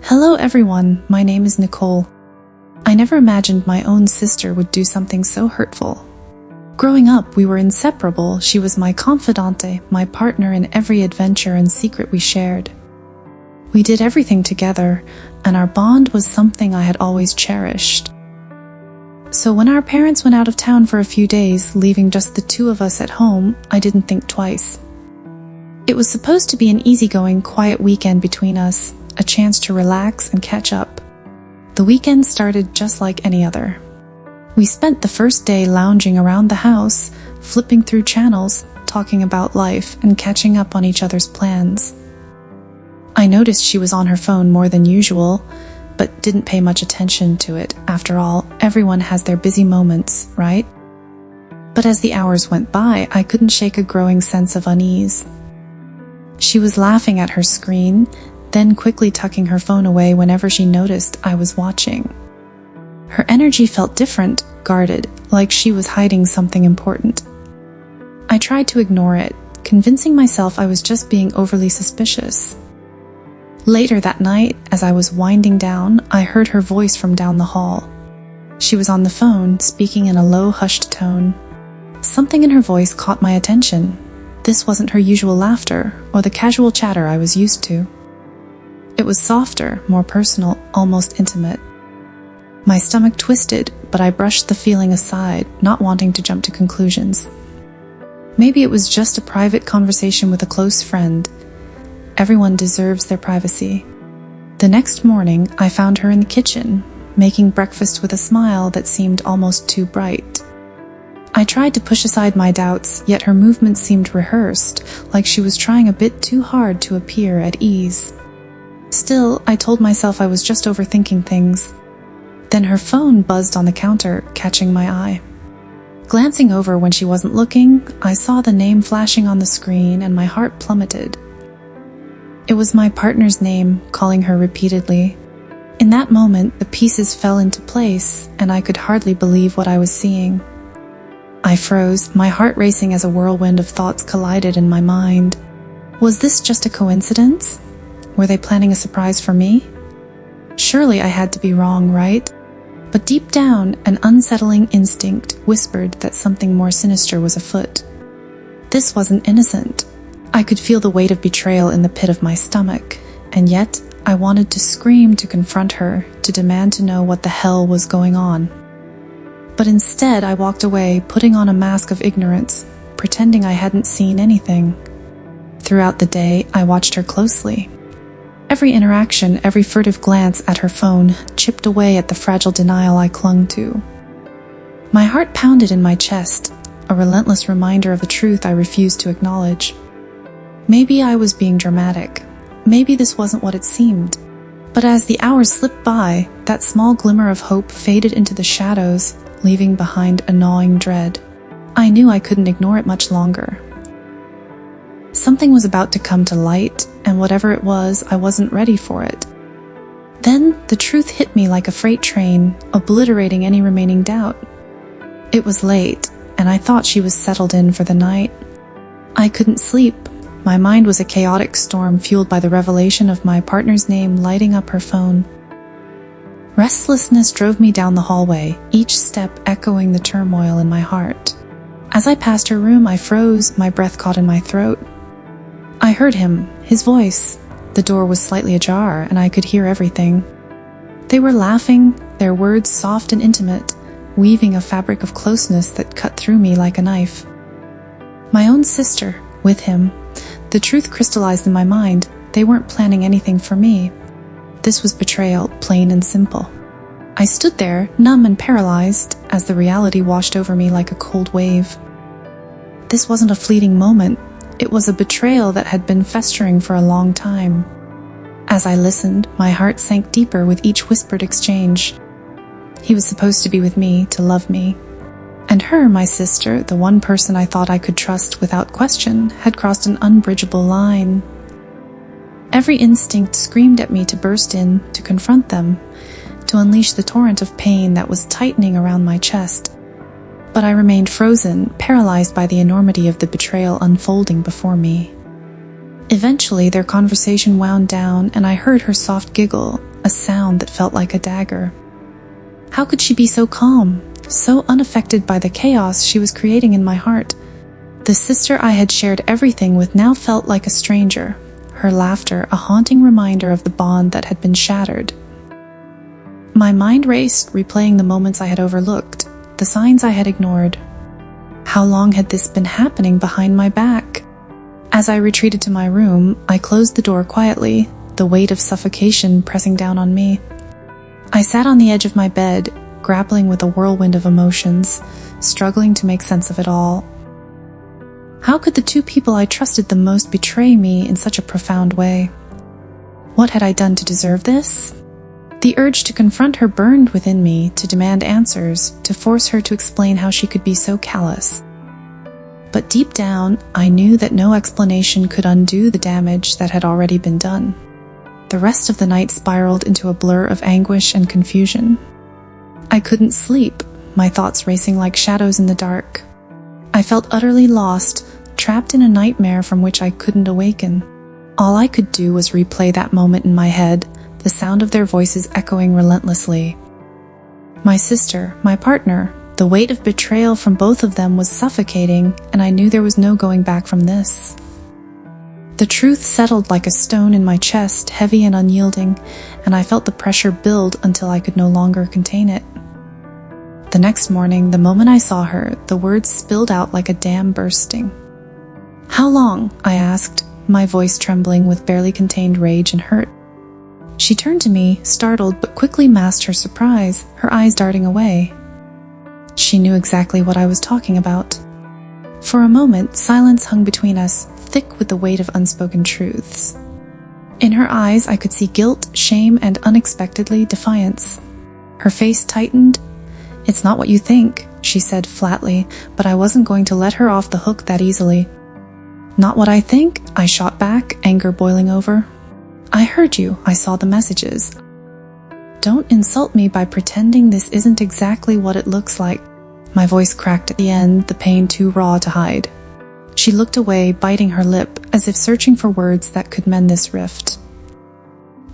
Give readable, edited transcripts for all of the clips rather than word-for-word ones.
Hello everyone, my name is Nicole. I never imagined my own sister would do something so hurtful. Growing up, we were inseparable. She was my confidante, my partner in every adventure and secret we shared. We did everything together, and our bond was something I had always cherished. So when our parents went out of town for a few days, leaving just the two of us at home, I didn't think twice. It was supposed to be an easygoing, quiet weekend between us, a chance to relax and catch up. The weekend started just like any other. We spent the first day lounging around the house, flipping through channels, talking about life, and catching up on each other's plans. I noticed she was on her phone more than usual, but didn't pay much attention to it. After all, everyone has their busy moments, right? But as the hours went by, I couldn't shake a growing sense of unease. She was laughing at her screen, then quickly tucking her phone away whenever she noticed I was watching. Her energy felt different, guarded, like she was hiding something important. I tried to ignore it, convincing myself I was just being overly suspicious. Later that night, as I was winding down, I heard her voice from down the hall. She was on the phone, speaking in a low, hushed tone. Something in her voice caught my attention. This wasn't her usual laughter, or the casual chatter I was used to. It was softer, more personal, almost intimate. My stomach twisted, but I brushed the feeling aside, not wanting to jump to conclusions. Maybe it was just a private conversation with a close friend. Everyone deserves their privacy. The next morning, I found her in the kitchen, making breakfast with a smile that seemed almost too bright. I tried to push aside my doubts, yet her movements seemed rehearsed, like she was trying a bit too hard to appear at ease. Still, I told myself I was just overthinking things. Then her phone buzzed on the counter, catching my eye. Glancing over when she wasn't looking, I saw the name flashing on the screen and my heart plummeted. It was my partner's name, calling her repeatedly. In that moment, the pieces fell into place, and I could hardly believe what I was seeing. I froze, my heart racing as a whirlwind of thoughts collided in my mind. Was this just a coincidence? Were they planning a surprise for me? Surely I had to be wrong, right? But deep down, an unsettling instinct whispered that something more sinister was afoot. This wasn't innocent. I could feel the weight of betrayal in the pit of my stomach, and yet I wanted to scream to confront her, to demand to know what the hell was going on. But instead I walked away, putting on a mask of ignorance, pretending I hadn't seen anything. Throughout the day, I watched her closely. Every interaction, every furtive glance at her phone chipped away at the fragile denial I clung to. My heart pounded in my chest, a relentless reminder of the truth I refused to acknowledge. Maybe I was being dramatic. Maybe this wasn't what it seemed. But as the hours slipped by, that small glimmer of hope faded into the shadows, leaving behind a gnawing dread. I knew I couldn't ignore it much longer. Something was about to come to light, and whatever it was, I wasn't ready for it. Then the truth hit me like a freight train, obliterating any remaining doubt. It was late, and I thought she was settled in for the night. I couldn't sleep. My mind was a chaotic storm fueled by the revelation of my partner's name lighting up her phone. Restlessness drove me down the hallway, each step echoing the turmoil in my heart. As I passed her room, I froze, my breath caught in my throat. I heard him, his voice. The door was slightly ajar, and I could hear everything. They were laughing, their words soft and intimate, weaving a fabric of closeness that cut through me like a knife. My own sister, with him. The truth crystallized in my mind. They weren't planning anything for me. This was betrayal, plain and simple. I stood there, numb and paralyzed, as the reality washed over me like a cold wave. This wasn't a fleeting moment. It was a betrayal that had been festering for a long time. As I listened, my heart sank deeper with each whispered exchange. He was supposed to be with me, to love me. And her, my sister, the one person I thought I could trust without question, had crossed an unbridgeable line. Every instinct screamed at me to burst in, to confront them, to unleash the torrent of pain that was tightening around my chest. But I remained frozen, paralyzed by the enormity of the betrayal unfolding before me. Eventually, their conversation wound down, and I heard her soft giggle, a a sound that felt like a dagger. How could she be so calm, so unaffected by the chaos she was creating in my heart? The sister I had shared everything with now felt like a stranger, her laughter a haunting reminder of the bond that had been shattered. My mind raced, replaying the moments I had overlooked, the signs I had ignored. How long had this been happening behind my back? As I retreated to my room, I closed the door quietly, the weight of suffocation pressing down on me. I sat on the edge of my bed, grappling with a whirlwind of emotions, struggling to make sense of it all. How could the two people I trusted the most betray me in such a profound way? What had I done to deserve this? The urge to confront her burned within me, to demand answers, to force her to explain how she could be so callous. But deep down, I knew that no explanation could undo the damage that had already been done. The rest of the night spiraled into a blur of anguish and confusion. I couldn't sleep, my thoughts racing like shadows in the dark. I felt utterly lost, trapped in a nightmare from which I couldn't awaken. All I could do was replay that moment in my head, the sound of their voices echoing relentlessly. My sister, my partner, the weight of betrayal from both of them was suffocating, and I knew there was no going back from this. The truth settled like a stone in my chest, heavy and unyielding, and I felt the pressure build until I could no longer contain it. The next morning, the moment I saw her, the words spilled out like a dam bursting. "How long?" I asked, my voice trembling with barely contained rage and hurt. She turned to me, startled, but quickly masked her surprise, her eyes darting away. She knew exactly what I was talking about. For a moment, silence hung between us, thick with the weight of unspoken truths. In her eyes, I could see guilt, shame, and unexpectedly, defiance. Her face tightened. "It's not what you think," she said flatly, but I wasn't going to let her off the hook that easily. "Not what I think?" I shot back, anger boiling over. "I heard you. I saw the messages. Don't insult me by pretending this isn't exactly what it looks like." My voice cracked at the end, the pain too raw to hide. She looked away, biting her lip, as if searching for words that could mend this rift.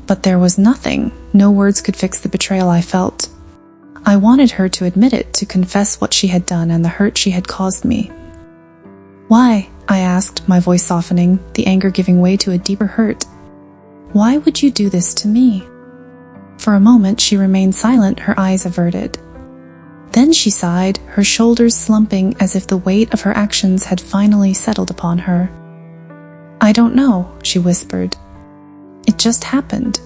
But there was nothing. No words could fix the betrayal I felt. I wanted her to admit it, to confess what she had done and the hurt she had caused me. "Why?" I asked, my voice softening, the anger giving way to a deeper hurt. "Why would you do this to me?" For a moment she remained silent, her eyes averted. Then she sighed, her shoulders slumping as if the weight of her actions had finally settled upon her. "I don't know," she whispered. "It just happened."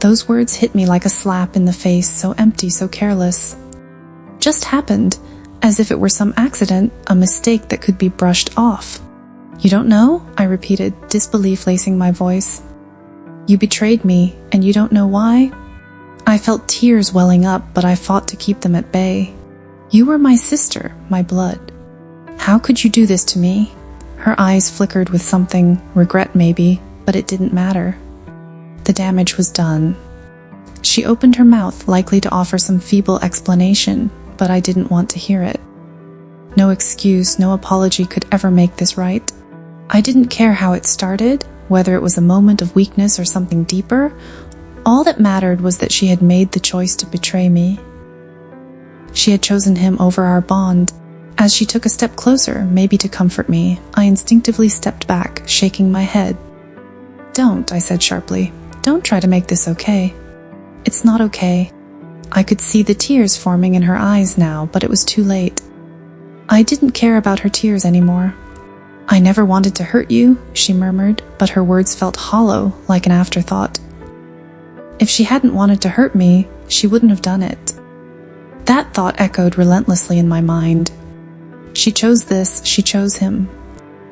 Those words hit me like a slap in the face, so empty, so careless. Just happened, as if it were some accident, a mistake that could be brushed off. "You don't know?" I repeated, disbelief lacing my voice. "You betrayed me, and you don't know why?" I felt tears welling up, but I fought to keep them at bay. "You were my sister, my blood. How could you do this to me?" Her eyes flickered with something, regret maybe, but it didn't matter. The damage was done. She opened her mouth, likely to offer some feeble explanation, but I didn't want to hear it. No excuse, no apology could ever make this right. I didn't care how it started, whether it was a moment of weakness or something deeper. All that mattered was that she had made the choice to betray me. She had chosen him over our bond. As she took a step closer, maybe to comfort me, I instinctively stepped back, shaking my head. "Don't," I said sharply. "Don't try to make this okay. It's not okay." I could see the tears forming in her eyes now, but it was too late. I didn't care about her tears anymore. "I never wanted to hurt you," she murmured, but her words felt hollow, like an afterthought. If she hadn't wanted to hurt me, she wouldn't have done it. That thought echoed relentlessly in my mind. She chose this, she chose him.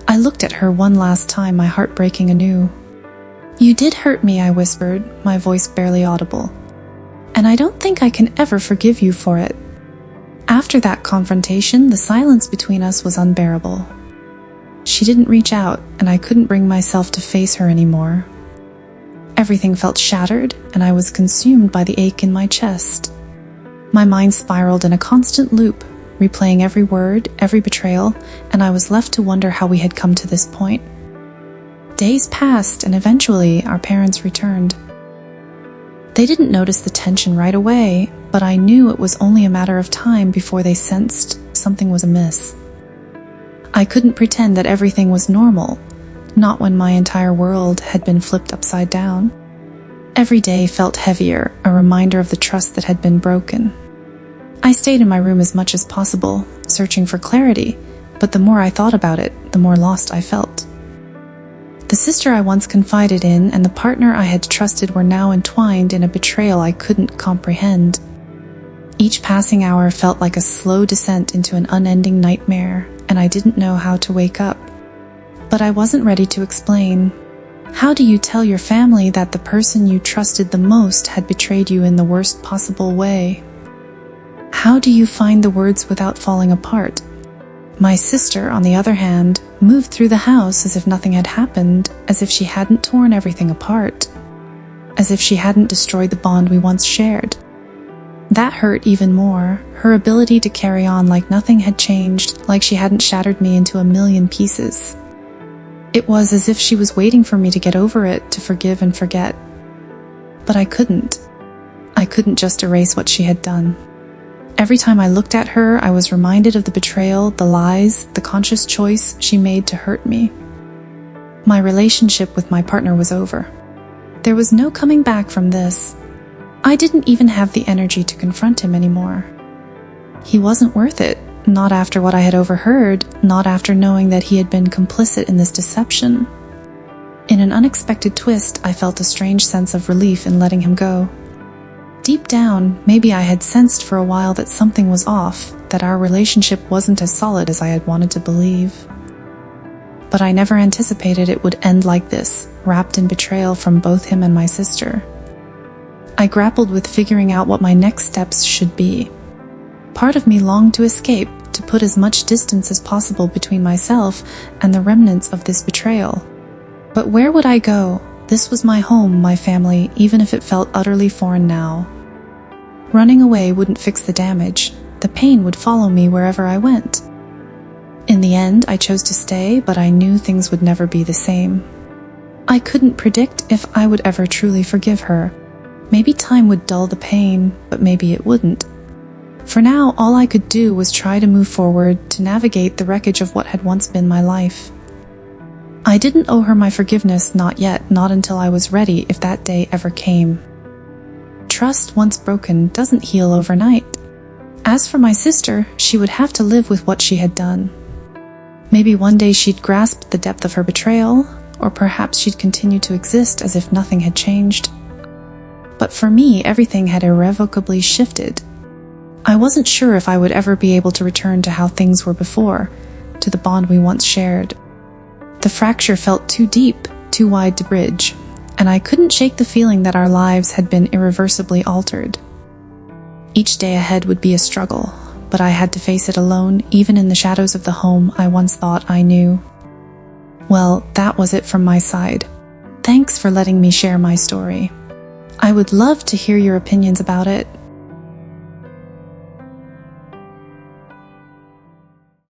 I looked at her one last time, my heart breaking anew. "You did hurt me," I whispered, my voice barely audible. "And I don't think I can ever forgive you for it." After that confrontation, the silence between us was unbearable. She didn't reach out, and I couldn't bring myself to face her anymore. Everything felt shattered, and I was consumed by the ache in my chest. My mind spiraled in a constant loop, replaying every word, every betrayal, and I was left to wonder how we had come to this point. Days passed, and eventually our parents returned. They didn't notice the tension right away, but I knew it was only a matter of time before they sensed something was amiss. I couldn't pretend that everything was normal, not when my entire world had been flipped upside down. Every day felt heavier, a reminder of the trust that had been broken. I stayed in my room as much as possible, searching for clarity, but the more I thought about it, the more lost I felt. The sister I once confided in and the partner I had trusted were now entwined in a betrayal I couldn't comprehend. Each passing hour felt like a slow descent into an unending nightmare, and I didn't know how to wake up. But I wasn't ready to explain. How do you tell your family that the person you trusted the most had betrayed you in the worst possible way? How do you find the words without falling apart? My sister, on the other hand, moved through the house as if nothing had happened, as if she hadn't torn everything apart, as if she hadn't destroyed the bond we once shared. That hurt even more, her ability to carry on like nothing had changed, like she hadn't shattered me into a million pieces. It was as if she was waiting for me to get over it, to forgive and forget. But I couldn't. I couldn't just erase what she had done. Every time I looked at her, I was reminded of the betrayal, the lies, the conscious choice she made to hurt me. My relationship with my partner was over. There was no coming back from this. I didn't even have the energy to confront him anymore. He wasn't worth it, not after what I had overheard, not after knowing that he had been complicit in this deception. In an unexpected twist, I felt a strange sense of relief in letting him go. Deep down, maybe I had sensed for a while that something was off, that our relationship wasn't as solid as I had wanted to believe. But I never anticipated it would end like this, wrapped in betrayal from both him and my sister. I grappled with figuring out what my next steps should be. Part of me longed to escape, to put as much distance as possible between myself and the remnants of this betrayal. But where would I go? This was my home, my family, even if it felt utterly foreign now. Running away wouldn't fix the damage. The pain would follow me wherever I went. In the end, I chose to stay, but I knew things would never be the same. I couldn't predict if I would ever truly forgive her. Maybe time would dull the pain, but maybe it wouldn't. For now, all I could do was try to move forward, to navigate the wreckage of what had once been my life. I didn't owe her my forgiveness, not yet, not until I was ready, if that day ever came. Trust, once broken, doesn't heal overnight. As for my sister, she would have to live with what she had done. Maybe one day she'd grasp the depth of her betrayal, or perhaps she'd continue to exist as if nothing had changed. But for me, everything had irrevocably shifted. I wasn't sure if I would ever be able to return to how things were before, to the bond we once shared. The fracture felt too deep, too wide to bridge, and I couldn't shake the feeling that our lives had been irreversibly altered. Each day ahead would be a struggle, but I had to face it alone, even in the shadows of the home I once thought I knew. Well, that was it from my side. Thanks for letting me share my story. I would love to hear your opinions about it.